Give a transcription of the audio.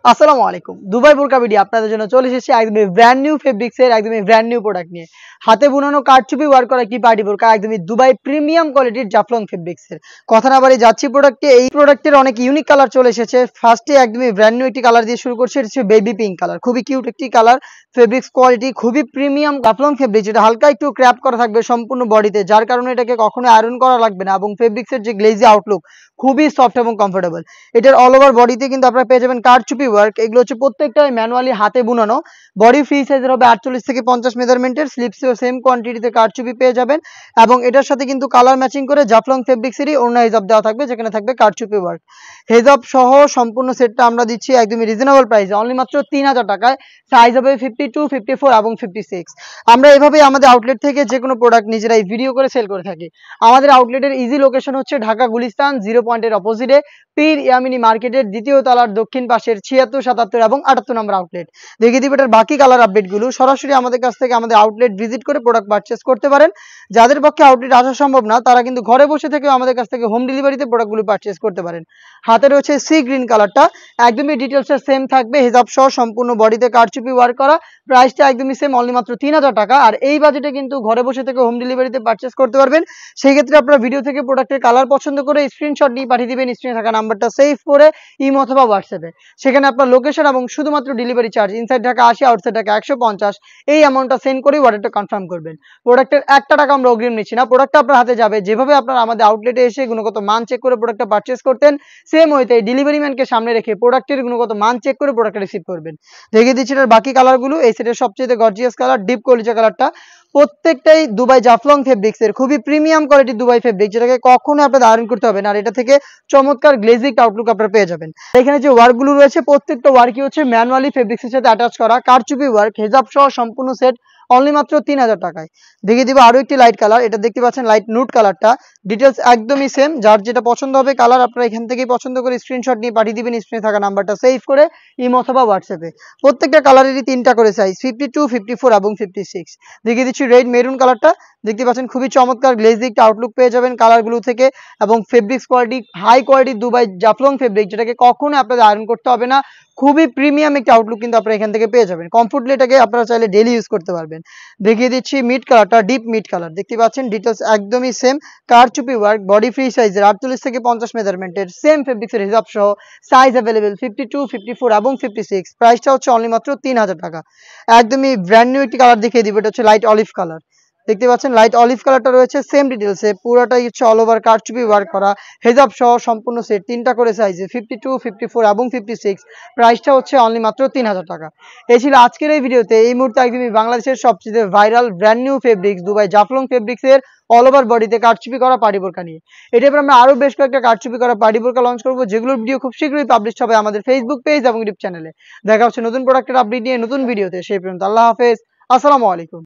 আসসালামু আলাইকুম। দুবাই বোরকা ভিডিও আপনাদের জন্য চলে এসেছি একদমই ব্র্যান্ড নিউ ফেব্রিক্সের একদমই ব্র্যান্ড নিউ প্রোডাক্ট নিয়ে। হাতে বুনানো কারচুপি ওয়ার্ক করা একটি পার্টি বোরকা একদমই দুবাই প্রিমিয়াম কোয়ালিটির জাফলং ফেব্রিক্সের। কথা না বাড়িয়ে যাচ্ছি প্রোডাক্টে। এই প্রোডাক্টের অনেক ইউনিক কালার চলে এসেছে। ফার্স্টে একদমই ব্র্যান্ড নিউ একটি কালার দিয়ে শুরু করছি। এটা হচ্ছে বেবি পিঙ্ক কালার। খুবই কিউট একটি কালার। ফেব্রিক্স কোয়ালিটি খুবই প্রিমিয়াম জাফলং ফেব্রিক, যেটা হালকা একটু ক্র্যাপ করা থাকবে সম্পূর্ণ বডিতে, যার কারণে এটাকে কখনো আয়রন করা লাগবে না এবং ফেব্রিক্সের যে গ্লেজি আউটলুক খুবই সফট এবং কমফোর্টেবল। এটার অল ওভার বডিতে কিন্তু আপনারা পেয়ে যাবেন কারচুপি ওয়ার্ক। এগুলো হচ্ছে প্রত্যেকটাই ম্যানুয়ালি হাতে বুনানো। বডি ফ্রি সাইজের হবে 48 থেকে 50 মেজারমেন্টের। স্লিপসেও সেম কোয়ান্টিটিতে কারচুপি পেয়ে যাবেন এবং এটার সাথে কিন্তু কালার ম্যাচিং করে জাফলং ফেব্রিক্সেরই ওড়না হিজাব দেওয়া থাকবে, যেখানে থাকবে কারচুপি ওয়ার্ক। হিজাব সহ সম্পূর্ণ সেটটা আমরা দিচ্ছি একদমই রিজনেবল প্রাইসে, অনলি মাত্র 3000 টাকায়। সাইজ হবে 52, 54 এবং 56। আমরা এভাবেই আমাদের আউটলেট থেকে যে কোনো প্রোডাক্ট নিজেরাই ভিডিও করে সেল করে থাকি। আমাদের আউটলেটের ইজি লোকেশন হচ্ছে ঢাকা গুলিস্তান 0 পয়েন্টের অপোজিটে পীর ইয়ামিনী মার্কেটের দ্বিতীয় তলার দক্ষিণ পাশের 76, 77 এবং 78 নম্বর আউটলেট। দেখিয়ে দিব এটার বাকি কালার আপডেটগুলো। সরাসরি আমাদের কাছ থেকে আমাদের আউটলেট ভিজিট করে প্রোডাক্ট পারচেস করতে পারেন। যাদের পক্ষে আউটলেট আসা সম্ভব না, তারা কিন্তু ঘরে বসে থেকে আমাদের কাছ থেকে হোম ডেলিভারিতে প্রোডাক্টগুলো পারচেস করতে পারেন। হাতে রয়েছে সি গ্রিন কালারটা, একদমই ডিটেলসটা সেম থাকবে। হিজাব সহ সম্পূর্ণ বডিতে কারচুপি ওয়ার্ক করা। প্রাইসটা একদমই সেম, অনলি মাত্র 3000 টাকা। আর এই বাজেটে কিন্তু ঘরে বসে থেকে হোম ডেলিভারিতে পারচেস করতে পারবেন। সেই ক্ষেত্রে আপনারা ভিডিও থেকে প্রোডাক্টের কালার পছন্দ করে স্ক্রিনশট নিয়ে পাঠিয়ে দিবেন স্ক্রিনে থাকা নাম্বারটা সেভ করে ইমো অথবা হোয়াটসঅ্যাপে। সেখানে আপনার লোকেশন এবং শুধুমাত্র delivery charge, inside Dhaka 80, outside Dhaka 150, এই অ্যামাউন্টটা সেন্ড করে অর্ডারটা কনফার্ম করবেন। প্রোডাক্টের একটা টাকা আমরা অগ্রিম নিচ্ছি না। প্রোডাক্টটা আপনার হাতে যাবে। যেভাবে আপনারা আমাদের আউটলেটে এসে গুণগত মান চেক করে প্রোডাক্টটা পারচেস করতেন, সেম ওয়েতে ডেলিভারি ম্যানকে সামনে রেখে প্রোডাক্টের গুণগত মান চেক করে প্রোডাক্টটা রিসিভ করবেন। দেখিয়ে দিচ্ছি এটার বাকি কালারগুলো। এই সেটের সবচেয়ে গর্জিয়াস কালার ডিপ কলিজা কালারটা। প্রত্যেকটাই দুবাই জাফলং ফেব্রিক্সের খুবই প্রিমিয়াম কোয়ালিটির দুবাই ফেব্রিক, যেটাকে কখনো আপনাদের আয়রন করতে হবে না। আর এটা থেকে চমৎকার গ্লেজিক আউটলুক আপনারা পেয়ে যাবেন। এখানে যে ওয়ার্কগুলো রয়েছে প্রত্যেকটা ওয়ার্কই হচ্ছে ম্যানুয়ালি ফেব্রিক্সের সাথে অ্যাটাচ করা কারচুপি ওয়ার্ক। হিজাব সহ সম্পূর্ণ সেট অনলি মাত্র 3000 টাকায়। দেখিয়ে দিব আরো একটি লাইট কালার। এটা দেখতে পাচ্ছেন লাইট নুড কালারটা। ডিটেলস একদমই সেম। যার যেটা পছন্দ হবে কালার আপনারা এখান থেকেই পছন্দ করে স্ক্রিনশট নিয়ে পাঠিয়ে দিবেন স্ক্রিনে থাকা নাম্বারটা সেভ করে ইমো অথবা হোয়াটসঅ্যাপে। প্রত্যেকটা কালারেরই 3টা করে সাইজ, 52, 54 এবং 56। দেখিয়ে দিচ্ছি রেড মেরুন কালারটা। দেখতে পাচ্ছেন খুবই চমৎকার গ্লেজিক আউটলুক পেয়ে যাবেন কালারগুলো থেকে এবং fabrics quality high quality Dubai Jaflong fabric, যেটাকে কখনো আপনাদের আয়রন করতে হবে না। খুবই প্রিমিয়াম একটা আউটলুক কিন্তু আপনারা এখান থেকে পেয়ে যাবেন। কমফোর্টলি এটাকে আপনারা চাইলে ডেইলি ইউজ করতে পারবেন। দেখিয়ে দিচ্ছি মিড কালারটা, ডিপ মিড কালার। দেখতে পাচ্ছেন ডিটেলস একদমই সেম। কারচুপি ওয়ার্ক, বডি ফ্রি সাইজের 48 থেকে 50 মেজারমেন্টের, সেম ফেব্রিক্সের হিসাব সহ সাইজ অ্যাভেলেবেল 52, 54 এবং 56। প্রাইসটা হচ্ছে অনলি মাত্র 3000 টাকা। একদমই ব্র্যান্ড নিউ একটি কালার দেখিয়ে দিব। এটা হচ্ছে লাইট অলিভ কালার। দেখতে পাচ্ছেন লাইট অলিভ কালারটা রয়েছে সেম ডিটেলসে। পুরোটাই হচ্ছে অল ওভার কারচুপি ওয়ার্ক করা। হেজাব সহ সম্পূর্ণ সেট 3টা করে সাইজে 52, 54 এবং 56। প্রাইসটা হচ্ছে অনলি মাত্র 3000 টাকা। এই ছিল আজকের এই ভিডিওতে। এই মুহূর্তে একদমই বাংলাদেশের সবচেয়ে viral brand new fabrics Dubai Jaflong ফেব্রিক্সের অল ওভার বডিতে কারচুপি করা পার্টি বোরকা নিয়ে। এটার পর আমরা আরো বেশ কয়েকটা কারচুপি করা পার্টি বোরকা লঞ্চ করবো, যেগুলোর ভিডিও খুব শীঘ্রই পাবলিশ হবে আমাদের ফেসবুক পেজ এবং ইউটিউব চ্যানেলে। দেখা হচ্ছে নতুন প্রোডাক্টের আপডেট নিয়ে নতুন ভিডিওতে। সেই পর্যন্ত আল্লাহ হাফেজ, আসসালামু আলাইকুম।